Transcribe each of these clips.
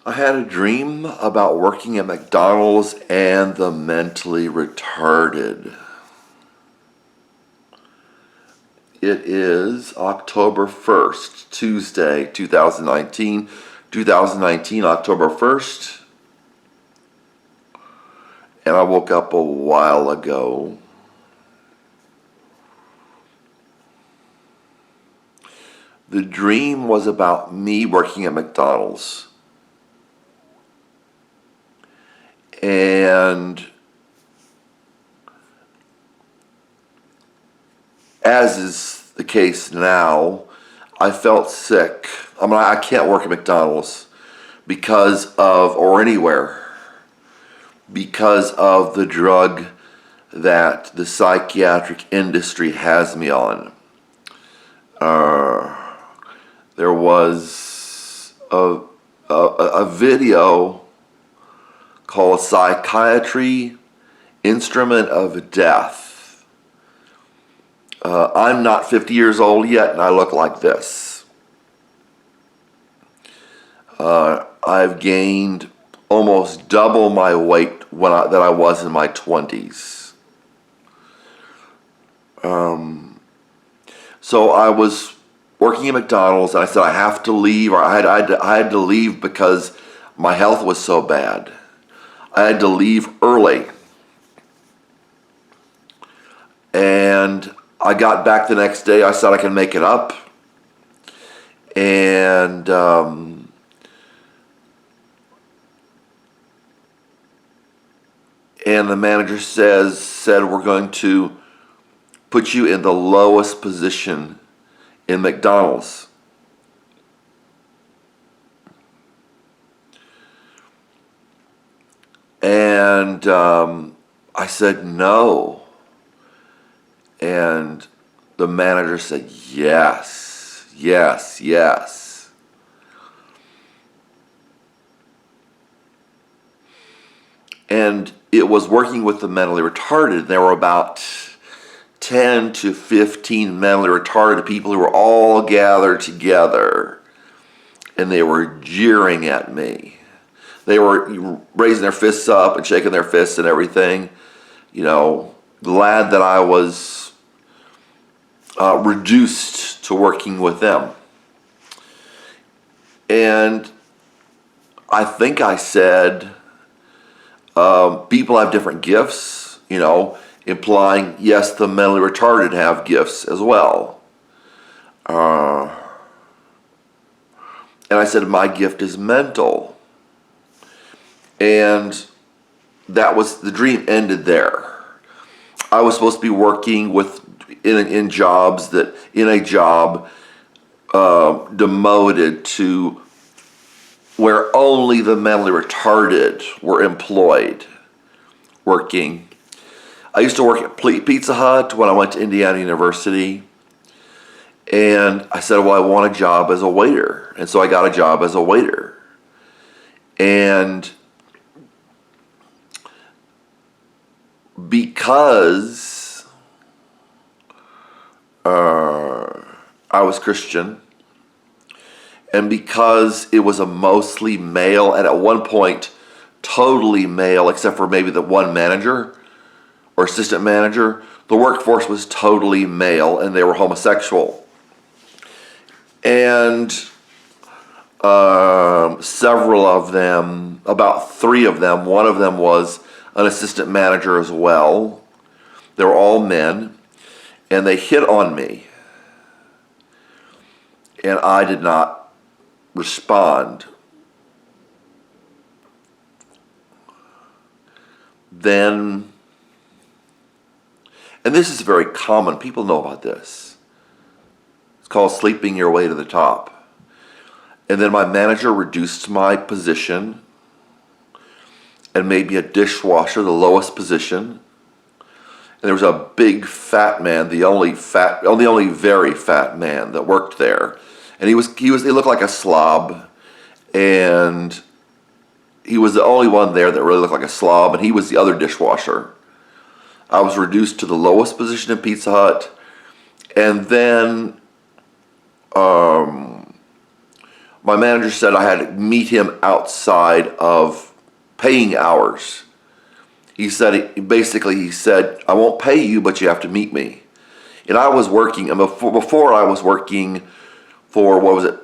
I had a dream about working at McDonald's and the mentally retarded. It is October 1st, Tuesday, 2019. 2019, October 1st. And I woke up a while ago. The dream was about me working at McDonald's. And as is the case now, I felt sick. I can't work at McDonald's because of, or anywhere, because of the drug that the psychiatric industry has me on. There was a video called Psychiatry Instrument of Death. I'm not 50 years old yet, and I look like this. I've gained almost double my weight that I was in my 20s. So I was working at McDonald's, and I said I have to leave, or I had to leave because my health was so bad. I had to leave early. And I got back the next day. I said I can make it up. And the manager said we're going to put you in the lowest position in McDonald's. And I said no. And the manager said yes, yes, yes. And it was working with the mentally retarded. There were about 10 to 15 mentally retarded people who were all gathered together, and they were jeering at me. They were raising their fists up and shaking their fists and everything, glad that I was reduced to working with them. And I think I said, people have different gifts, implying, yes, the mentally retarded have gifts as well. And I said, my gift is mental. And that was, the dream ended there. I was supposed to be working in a job demoted to where only the mentally retarded were employed working. I used to work at Pizza Hut when I went to Indiana University. And I said, well, I want a job as a waiter. And so I got a job as a waiter. And because I was Christian, and because it was a mostly male, and at one point totally male, except for maybe the one manager or assistant manager, the workforce was totally male, and they were homosexual. And several of them, about 3 of them, one of them was an assistant manager as well. They were all men, and they hit on me. And I did not respond. Then, and this is very common, people know about this. It's called sleeping your way to the top. And then my manager reduced my position and made me a dishwasher, the lowest position. And there was a big fat man, the only very fat man that worked there. And he looked like a slob, and he was the only one there that really looked like a slob, and he was the other dishwasher. I was reduced to the lowest position in Pizza Hut, and then My manager said I had to meet him outside of paying hours. He said, I won't pay you, but you have to meet me. And I was working, and before I was working for, what was it,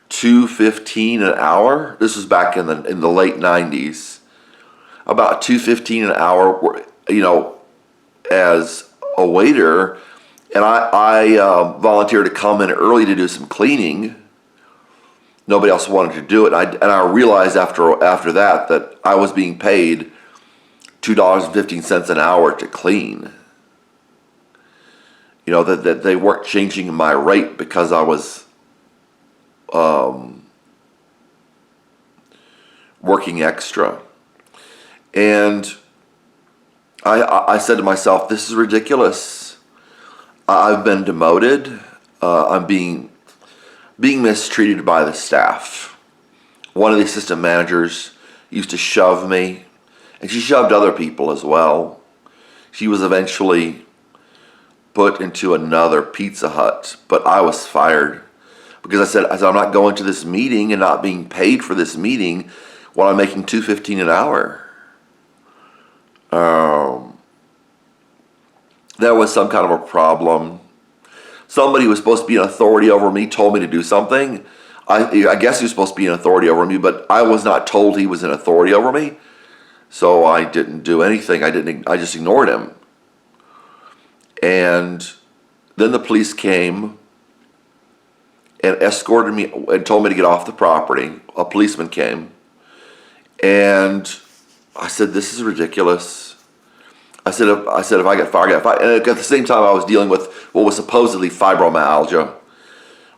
$2.15 an hour? This was back in the late 90s. About $2.15 an hour, as a waiter. And I volunteered to come in early to do some cleaning. Nobody else wanted to do it. And I realized after that I was being paid $2.15 an hour to clean. That they weren't changing my rate because I was working extra. And I said to myself, this is ridiculous. I've been demoted. I'm being mistreated by the staff. One of the assistant managers used to shove me, and she shoved other people as well. She was eventually put into another Pizza Hut, but I was fired because I said I'm not going to this meeting and not being paid for this meeting while I'm making $2.15 an hour. There was some kind of a problem. Somebody who was supposed to be an authority over me told me to do something. I guess he was supposed to be an authority over me, but I was not told he was an authority over me. So I didn't do anything. I just ignored him. And then the police came and escorted me and told me to get off the property. A policeman came. And I said, this is ridiculous. I said, if I get fired, I get fired. And at the same time, I was dealing with what was supposedly fibromyalgia,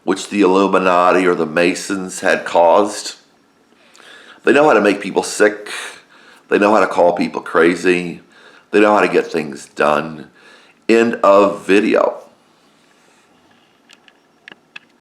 which the Illuminati or the Masons had caused. They know how to make people sick. They know how to call people crazy. They know how to get things done. End of video.